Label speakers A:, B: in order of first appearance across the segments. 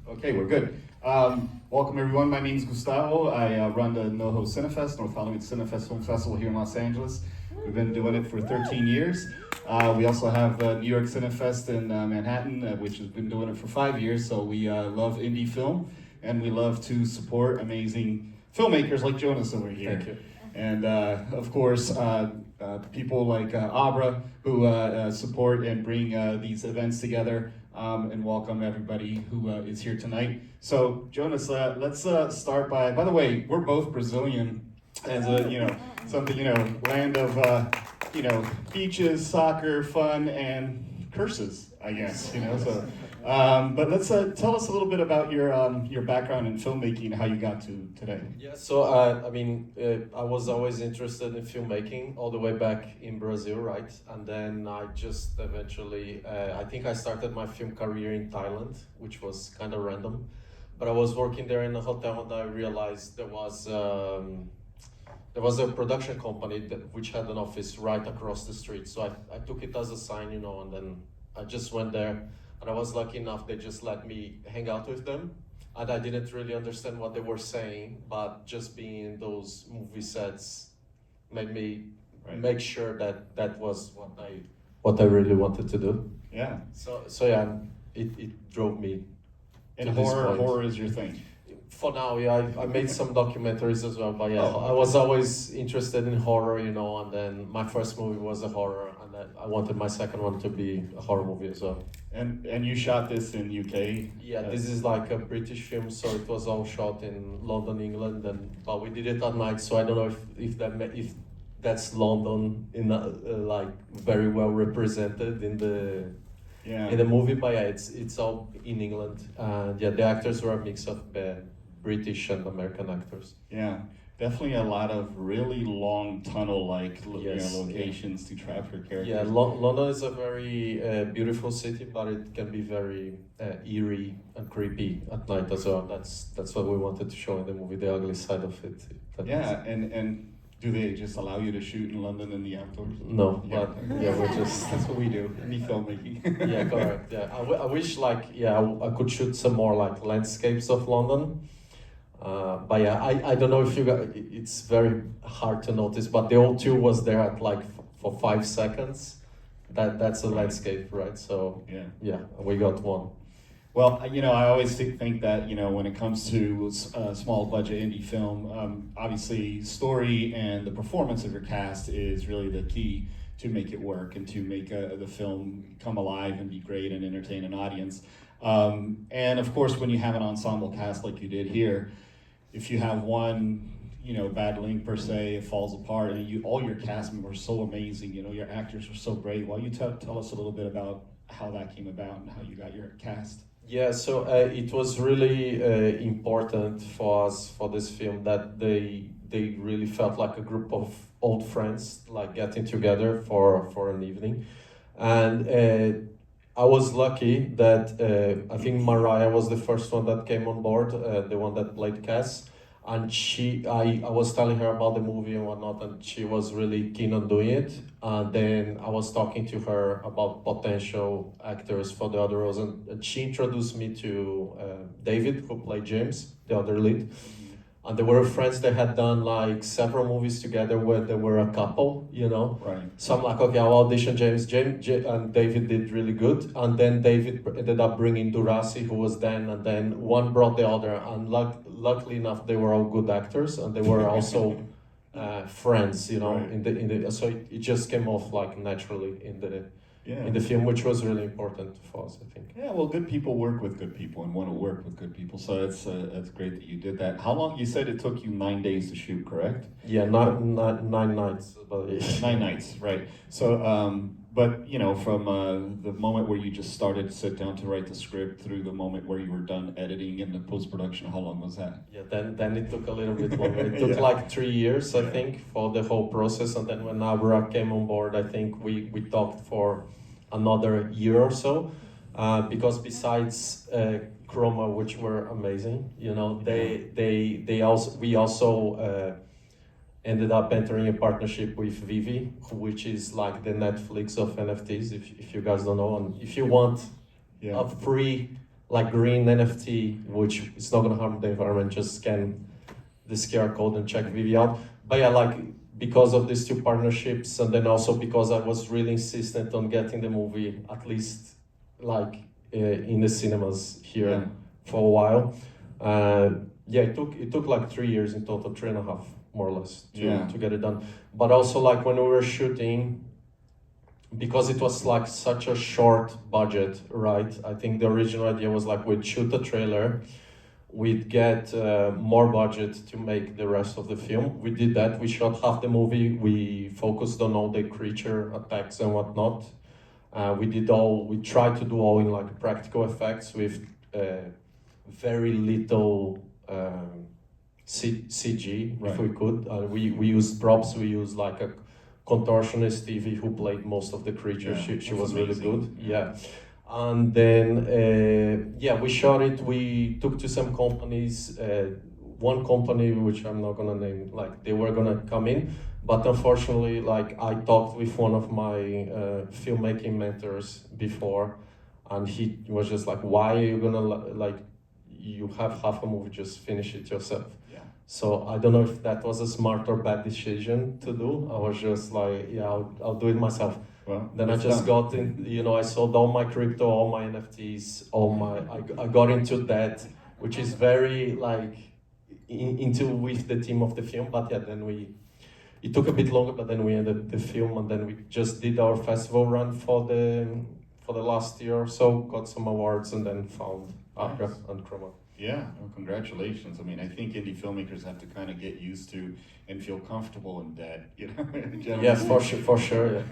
A: Okay, we're good. Welcome everyone. My name is Gustavo. I run the NoHo Cinefest, North Hollywood Cinefest Film Festival here in Los Angeles. We've been doing it for 13 years. We also have the New York Cinefest in Manhattan, which has been doing it for 5 years. So we love indie film, and we love to support amazing filmmakers like Jonas over here.
B: Thank you.
A: And of course, people like Abra, who support and bring these events together. And welcome everybody who is here tonight. So Jonas, let's start by the way, we're both Brazilian, as something, land of, beaches, soccer, fun, and curses, I guess, so. But let's tell us a little bit about your background in filmmaking, how you got to today.
B: Yeah, so I was always interested in filmmaking all the way back in Brazil, right? And then I just eventually, I think I started my film career in Thailand, which was kind of random. But I was working there in a hotel and I realized there was a production company which had an office right across the street. So I took it as a sign, and then I just went there. And I was lucky enough, they just let me hang out with them. And I didn't really understand what they were saying, but just being in those movie sets made me make sure that was what I really wanted to do.
A: Yeah.
B: So yeah, it drove me.
A: And horror is your thing.
B: For now, yeah, I made some documentaries as well, but yeah, I was always interested in horror, and then my first movie was a horror, and then I wanted my second one to be a horror movie as well.
A: And you shot this in UK?
B: Yeah, this is like a British film, so it was all shot in London, England, but we did it at night, so I don't know if that's London in like very well represented in the movie, but yeah, it's all in England, and yeah, the actors were a mix of British and American actors.
A: Yeah, definitely a lot of really long tunnel-like locations to traffic characters.
B: Yeah, London is a very beautiful city, but it can be very eerie and creepy at night as well. That's what we wanted to show in the movie, the ugly side of it.
A: And do they just allow you to shoot in London in the outdoors?
B: No, but we're just...
A: That's what we do, indie filmmaking.
B: Yeah, correct, yeah. I wish I could shoot some more landscapes of London. But yeah, I don't know if you got, it's very hard to notice, but the O2 was there at for 5 seconds. That's a landscape, right? So yeah, we got one.
A: Well, I always think that, when it comes to small budget indie film, obviously story and the performance of your cast is really the key to make it work and to make the film come alive and be great and entertain an audience. And of course, when you have an ensemble cast like you did here, if you have one, bad link per se, it falls apart, and all your cast members are so amazing, your actors are so great. Why don't you tell us a little bit about how that came about and how you got your cast?
B: Yeah, so it was really important for us for this film that they really felt like a group of old friends, like getting together for an evening. And I was lucky that I think Mariah was the first one that came on board, the one that played Cass. And I was telling her about the movie and whatnot, and she was really keen on doing it. And then I was talking to her about potential actors for the other roles, and she introduced me to David, who played James, the other lead. And they were friends. They had done several movies together where they were a couple,
A: Right.
B: So I'm like, okay, I'll audition James, and David did really good. And then David ended up bringing Durasi, who was then, and then one brought the other. And luckily enough, they were all good actors, and they were also friends,
A: Right.
B: in the. So it just came off naturally in the film, which was really important for us, I think.
A: Yeah, well, good people work with good people and want to work with good people, so it's great that you did that. How long? You said it took you 9 days to shoot, correct?
B: Yeah, 9 nights. But
A: 9 nighs, right. So, but from the moment where you just started to sit down to write the script through the moment where you were done editing and the post-production, how long was that?
B: Yeah, then it took a little bit longer. It took 3 years, I think, for the whole process. And then when Abra came on board, I think we talked for another year or so, because besides Chroma, which were amazing, we also ended up entering a partnership with Vivi, which is like the Netflix of NFTs, if you guys don't know. And if you want a free like green NFT, which is not gonna harm the environment. Just scan this QR code and check Vivi out. But yeah, like because of these two partnerships, and then also because I was really insistent on getting the movie at least like in the cinemas here
A: Yeah.
B: for a while. Yeah, it took like 3 years in total, 3.5 more or less to get it done. But also like when we were shooting, because it was like such a short budget, right? I think the original idea was like we'd shoot a trailer, we'd get more budget to make the rest of the film. We did that. We shot half the movie. We focused on all the creature attacks and whatnot. We tried to do all in like practical effects with very little CG,
A: Right.
B: if we could. We used props. We used like a contortionist Stevie who played most of the creatures.
A: Yeah,
B: She was really
A: amazing.
B: good. Yeah. And then we shot it. We took to some companies. One company, which I'm not gonna name, like they were gonna come in, but unfortunately, like I talked with one of my filmmaking mentors before, and he was just like, "Why are you gonna like? You have half a movie, just finish it yourself."
A: Yeah.
B: So I don't know if that was a smart or bad decision to do. I was just like, yeah, I'll do it myself.
A: Well,
B: Then I
A: it's
B: just
A: done.
B: got in, I sold all my crypto, all my NFTs, I got into that, which is very like into with the theme of the film. But yeah, it took a bit longer, but then we ended the film, and then we just did our festival run for the last year or so, got some awards, and then found Accra
A: Nice.
B: and Chroma.
A: Yeah, well, congratulations. I mean, I think indie filmmakers have to kind of get used to and feel comfortable in debt, you know? Generally
B: Yeah,
A: speaking.
B: for sure, yeah.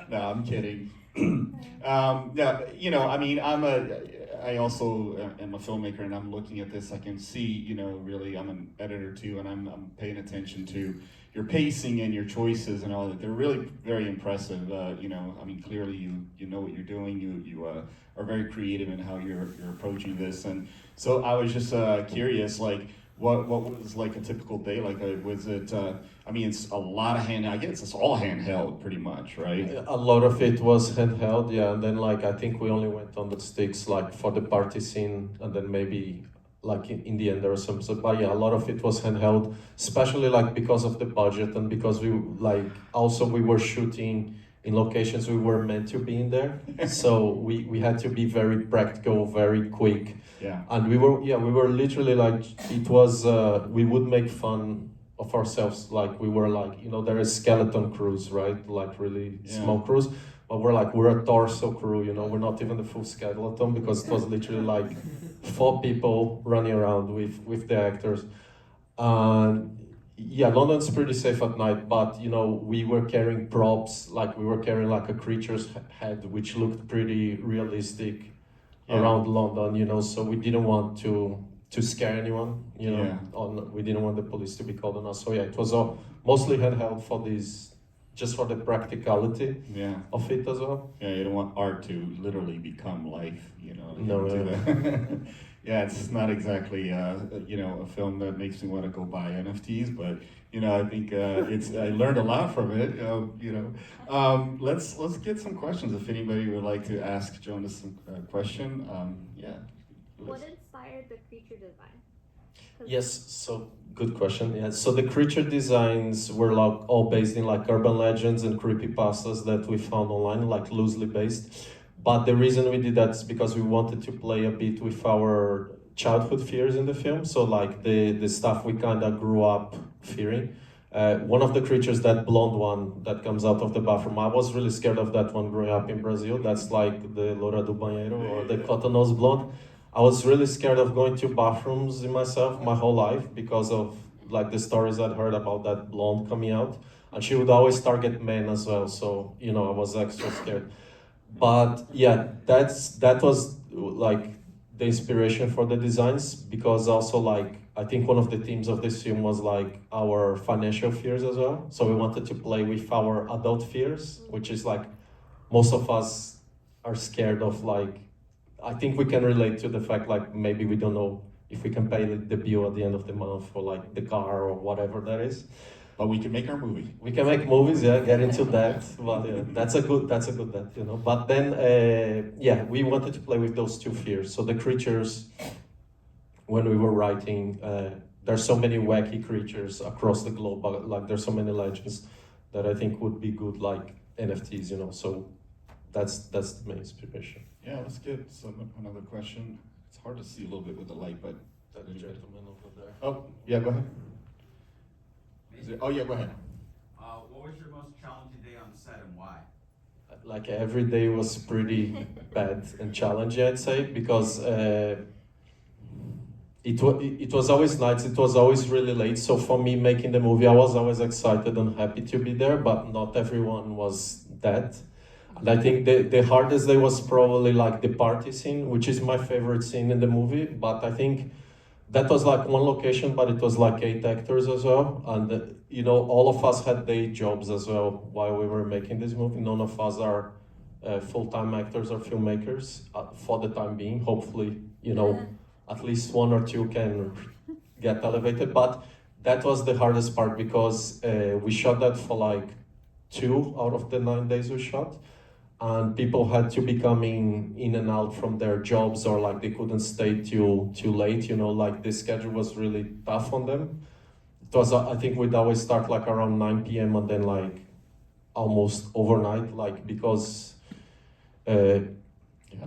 A: No, I'm kidding. Yeah, you know, I mean, I also am a filmmaker, and I'm looking at this. I can see, you know, really, I'm an editor too, and I'm paying attention to your pacing and your choices and all that. They're really very impressive. You know, I mean, clearly you know what you're doing. You are very creative in how you're approaching this, and so I was just curious, like. What was like a typical day like? Was it? I mean, it's a lot of hand. I guess it's all handheld, pretty much, right?
B: A lot of it was handheld, yeah, and then like I think we only went on the sticks like for the party scene, and then maybe like in the end there was some, but yeah, a lot of it was handheld, especially like because of the budget and because we like also we were shooting in locations we were meant to be in there, so we had to be very practical, very quick.
A: Yeah.
B: And we were literally like, it was, we would make fun of ourselves. Like we were like, there is skeleton crews, right? Like really small crews. But we're a torso crew, we're not even the full skeleton because it was literally like 4 people running around with the actors. And yeah, London's pretty safe at night, but we were carrying props, like we were carrying like a creature's head, which looked pretty realistic.
A: Yeah.
B: Around London, so we didn't want to scare anyone, we didn't want the police to be called on us. So yeah, it was all mostly handheld for these, just for the practicality of it as well.
A: Yeah, you don't want art to literally become life,
B: No,
A: yeah, it's not exactly a film that makes me want to go buy NFTs, but I think I learned a lot from it. Let's get some questions if anybody would like to ask Jonas some question. Yeah.
C: What inspired the creature design?
B: Yes, so good question. Yeah, so the creature designs were like all based in like urban legends and creepypastas that we found online, like loosely based. But the reason we did that is because we wanted to play a bit with our childhood fears in the film. So like the stuff we kind of grew up fearing. One of the creatures, that blonde one that comes out of the bathroom, I was really scared of that one growing up in Brazil. That's like the Loura do Banheiro or the Cotonose blonde. I was really scared of going to bathrooms in myself my whole life because of like the stories I'd heard about that blonde coming out. And she would always target men as well. So, I was extra scared. But yeah, that was like the inspiration for the designs, because also like I think one of the themes of this film was like our financial fears as well. So we wanted to play with our adult fears, which is like most of us are scared of, like, I think we can relate to the fact like maybe we don't know if we can pay the bill at the end of the month for like the car or whatever that is.
A: But we can make our movie.
B: We can make movies, yeah, get into that. But that's a good that, you know. But then, yeah, we wanted to play with those two fears. So the creatures, when we were writing, there's so many wacky creatures across the globe. Like there's so many legends that I think would be good, like NFTs, you know. So that's the main inspiration.
A: Yeah, let's get another question. It's hard to see a little bit with the light, but
B: That gentleman over there.
A: oh yeah, go ahead. Oh yeah, go ahead.
D: What was your most challenging day on set and why?
B: Like every day was pretty bad and challenging, I'd say, because it was always nights, it was always really late. So for me making the movie, I was always excited and happy to be there, but not everyone was that. And I think the hardest day was probably like the party scene, which is my favorite scene in the movie, but I think that was like one location, but it was like 8 actors as well. And, you know, all of us had day jobs as well while we were making this movie. None of us are full-time actors or filmmakers for the time being. Hopefully, you know, at least 1 or 2 can get elevated. But that was the hardest part because we shot that for like 2 out of the 9 days we shot. And people had to be coming in and out from their jobs, or like they couldn't stay too late, you know, like the schedule was really tough on them. It was, I think we'd always start like around 9 p.m. and then like almost overnight, like because
A: Yeah,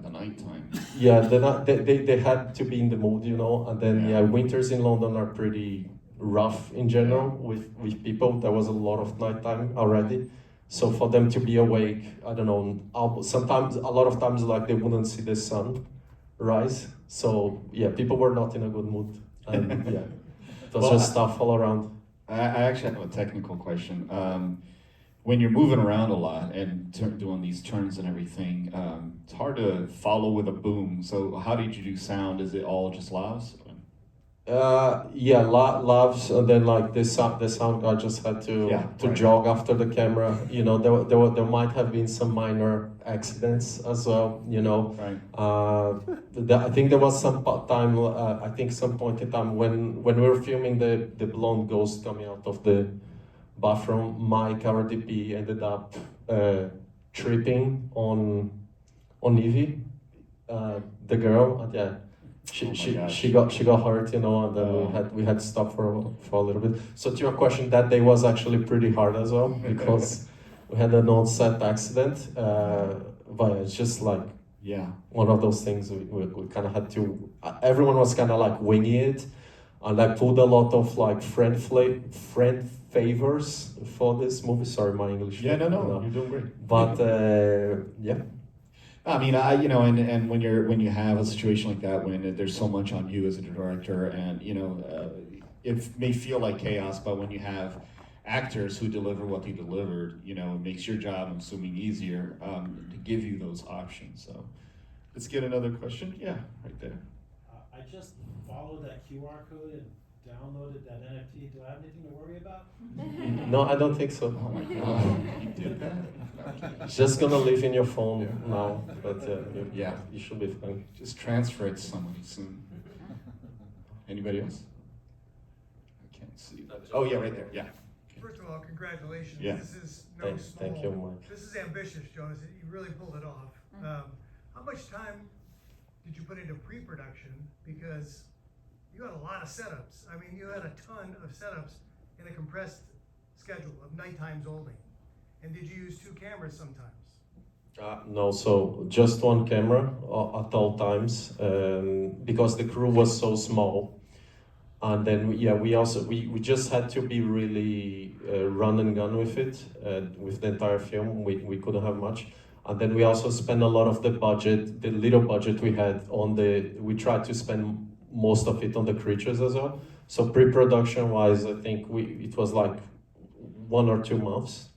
A: the nighttime.
B: yeah, they had to be in the mood, you know, and then yeah, winters in London are pretty rough in general with people. There was a lot of nighttime already. So for them to be awake, I don't know, sometimes, a lot of times, like they wouldn't see the sun rise. So yeah, people were not in a good mood. And yeah, it was just stuff all around.
A: I actually have a technical question. When you're moving around a lot and doing these turns and everything, it's hard to follow with a boom. So how did you do sound? Is it all just lavs?
B: Yeah, laughs, and then like the sound guy just had to jog after the camera. You know, there might have been some minor accidents as well. You know,
A: Right.
B: I think there was some time. I think some point in time when we were filming the blonde ghost coming out of the bathroom, Mike, our DP, ended up tripping on Evie, the girl, and yeah. She got hurt, you know, and then we had to stop for a little bit. So to your question, that day was actually pretty hard as well because we had an on-set accident. But it's just like one of those things we kind of had to. Everyone was kind of like winging it, and I pulled a lot of like friend favors for this movie. Sorry, my English.
A: Yeah, no, you're doing great.
B: But yeah.
A: I mean, you know, and when you have a situation like that, when there's so much on you as a director, and you know, it may feel like chaos, but when you have actors who deliver what they delivered, you know, it makes your job, I'm assuming, easier to give you those options. So, let's get another question. Yeah, right there.
E: I just followed that QR code and downloaded that NFT. Do I have anything to worry about?
B: No, I don't think so.
A: Oh my God, you did that?
B: It's just gonna live in your phone now, but you should be fine.
A: Just transfer it to somebody soon. Anybody else? I can't see. Oh yeah, right there. Yeah.
F: First of all, congratulations.
A: Yeah.
F: This is no small.
B: Thank you, Mike.
F: This is ambitious, Jonas. You really pulled it off. How much time did you put into pre-production? Because you had a lot of setups. I mean, you had a ton of setups in a compressed schedule of night times only. And did you use 2 cameras sometimes?
B: No, so just one camera at all times, because the crew was so small. And then we just had to be really run and gun with it, with the entire film. We couldn't have much. And then we also spent a lot of the budget, the little budget we had we tried to spend most of it on the creatures as well. So pre-production wise, I think it was like 1 or 2 months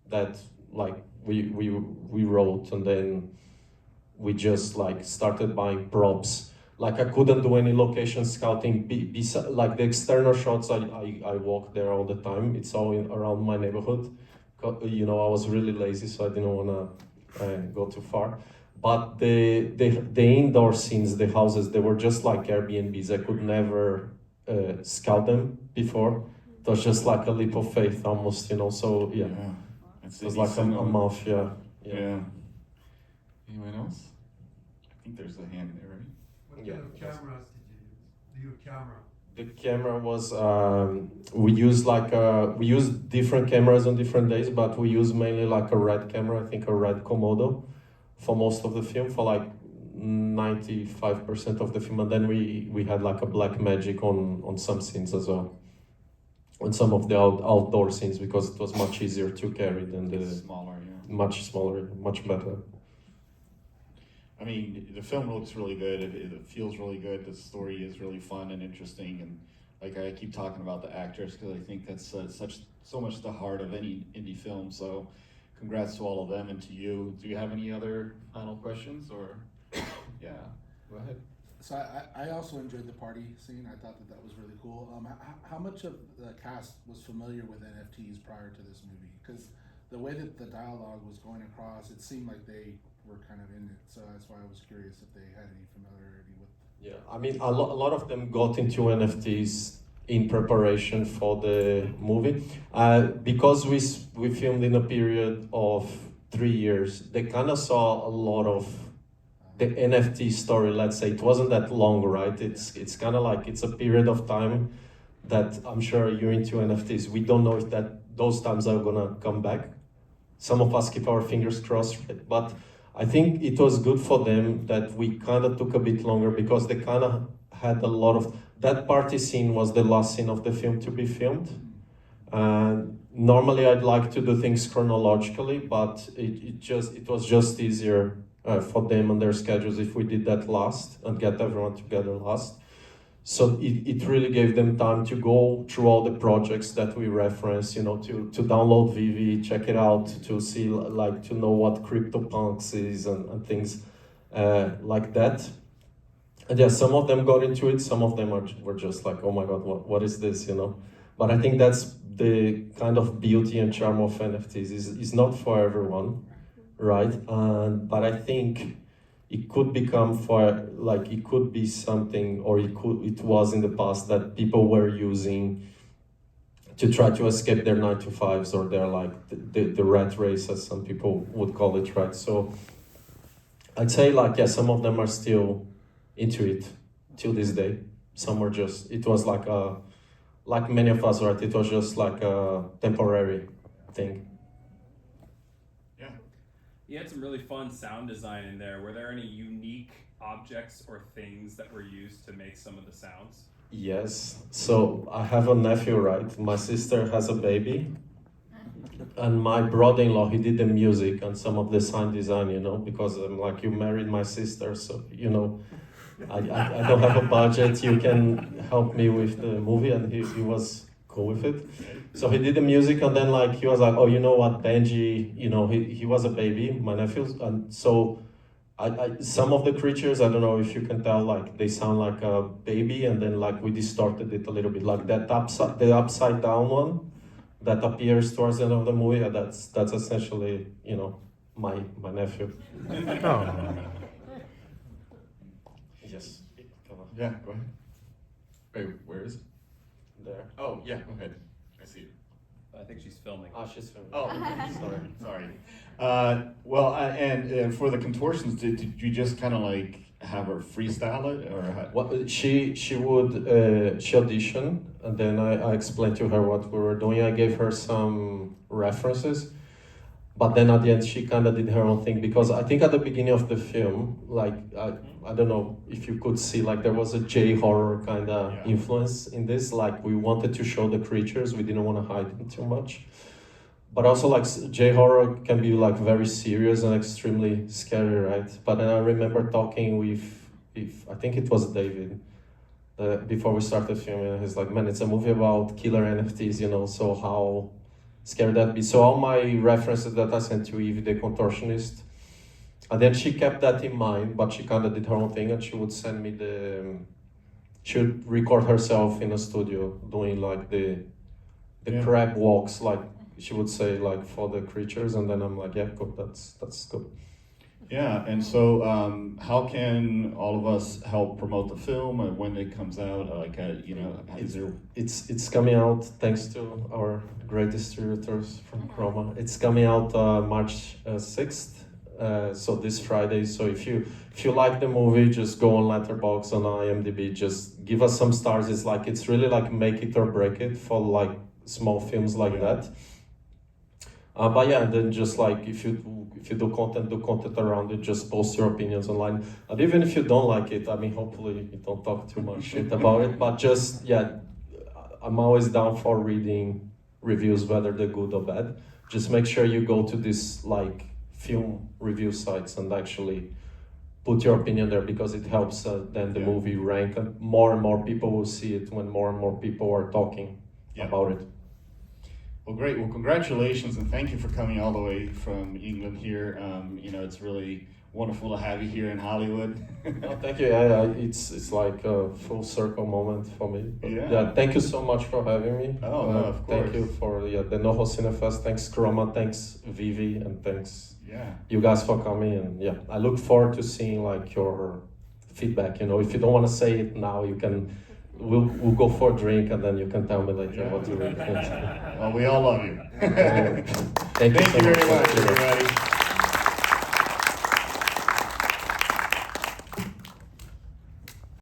B: that like we wrote, and then we just like started buying props. Like I couldn't do any location scouting. Like the external shots, I walk there all the time. It's all around my neighborhood. You know, I was really lazy, so I didn't want to go too far. But the indoor scenes, the houses, they were just like Airbnbs. I could never scout them before. It was just like a leap of faith almost, you know. So yeah,
A: It's
B: it was like a month. Yeah.
A: Yeah. Anyone else? I think there's a hand there, right?
G: What
B: Yeah,
G: kind of
B: yes.
G: cameras did you use? Do you have camera?
B: The camera was we used different cameras on different days, but we used mainly like a red camera, I think a red Komodo, for most of the film, for like 95% of the film, and then we had like a black magic on some scenes as well, on some of the outdoor scenes, because it was much easier to carry than the
A: Smaller, yeah.
B: much smaller, much better.
A: I mean, the film looks really good. It feels really good. The story is really fun and interesting, and like I keep talking about the actors because I think that's so much the heart of any indie film. So, congrats to all of them and to you. Do you have any other final questions or? Yeah, go ahead.
H: So I also enjoyed the party scene. I thought that was really cool. How much of the cast was familiar with NFTs prior to this movie? Because the way that the dialogue was going across, it seemed like they were kind of in it. So that's why I was curious if they had any familiarity with.
B: Yeah, I mean, a lot of them got into NFTs in preparation for the movie. Because we filmed in a period of 3 years, they kind of saw a lot of the NFT story, let's say. It wasn't that long, right? It's kind of like, it's a period of time that I'm sure you're into NFTs. We don't know if those times are gonna come back. Some of us keep our fingers crossed, but I think it was good for them that we kind of took a bit longer, because they kind of had a lot of, that party scene was the last scene of the film to be filmed. And normally I'd like to do things chronologically, but it was just easier for them and their schedules if we did that last and get everyone together last. So it really gave them time to go through all the projects that we reference, you know, to download Vivi, check it out, to see, like, to know what CryptoPunks is and things like that. And yeah, some of them got into it, some of them were just like, oh my God, what is this, you know? But I think that's the kind of beauty and charm of NFTs. Is not for everyone, right? But I think it could become it could be something, or it was in the past, that people were using to try to escape their 9-to-5s, or their, like, the rat race, as some people would call it, right? So I'd say, like, yeah, some of them are still into it till this day. Some were just, it was like many of us, right? It was just like a temporary thing.
I: You had some really fun sound design in there. Were there any unique objects or things that were used to make some of the sounds?
B: Yes. So I have a nephew, right? My sister has a baby. And my brother-in-law, he did the music and some of the sound design, you know, because I'm like, you married my sister, so, you know, I don't have a budget, you can help me with the movie, and he was cool with it. So he did the music, and then, like, he was like, oh, you know what, Benji, you know, he was a baby, my nephew, and so some of the creatures, I don't know if you can tell, like, they sound like a baby, and then, like, we distorted it a little bit, like the upside down one that appears towards the end of the movie, that's essentially, you know, my nephew.
F: Oh.
B: Yes. Come on.
A: Yeah, go ahead. Wait, where is it?
B: There.
A: Oh, yeah, go ahead. I see it.
I: I think she's filming.
B: She's filming.
A: Oh, sorry. And for the contortions, did you just kind of like have her freestyle it, or how?
B: What she auditioned, and then I explained to her what we were doing. I gave her some references, but then at the end she kind of did her own thing, because I think at the beginning of the film, like, I don't know if you could see, like, there was a J-horror kind of influence in this. Like, we wanted to show the creatures, we didn't want to hide them too much. But also, like, J-horror can be, like, very serious and extremely scary, right? But then I remember talking with I think it was David, before we started filming, and he's like, man, it's a movie about killer NFTs, you know, so how scary that be. So all my references that I sent to Eve, the contortionist, and then she kept that in mind, but she kind of did her own thing, and she would send me she would record herself in a studio doing, like, the crab walks, like she would say, like, for the creatures, and then I'm like, yeah, cool, that's good.
A: Yeah, and so how can all of us help promote the film and when it comes out? Is there?
B: It's coming out thanks to our great distributors from Chroma. It's coming out March 6th, so this Friday. So if you like the movie, just go on Letterboxd, on IMDb, just give us some stars. It's really like make it or break it for like small films like that. But yeah, and then just like if you do content around it. Just post your opinions online. And even if you don't like it, I mean, hopefully you don't talk too much shit about it. But just I'm always down for reading reviews, whether they're good or bad. Just make sure you go to this like film review sites and actually put your opinion there, because it helps then the movie rank, and more people will see it when more and more people are talking about it.
A: Well, great. Well, congratulations, and thank you for coming all the way from England here. It's really wonderful to have you here in Hollywood.
B: Oh, thank you. It's like a full circle moment for me. But thank you so much for having me.
A: Oh, no, of course.
B: Thank you for the NoHo Cinefest. Thanks Chroma. Thanks Vivi, and thanks you guys for coming. And I look forward to seeing like your feedback. If you don't want to say it now, you can. We'll go for a drink, and then you can tell me later what you really think.
A: Well, we all love you.
B: Thank you so
A: very much,
B: everybody.
A: everybody.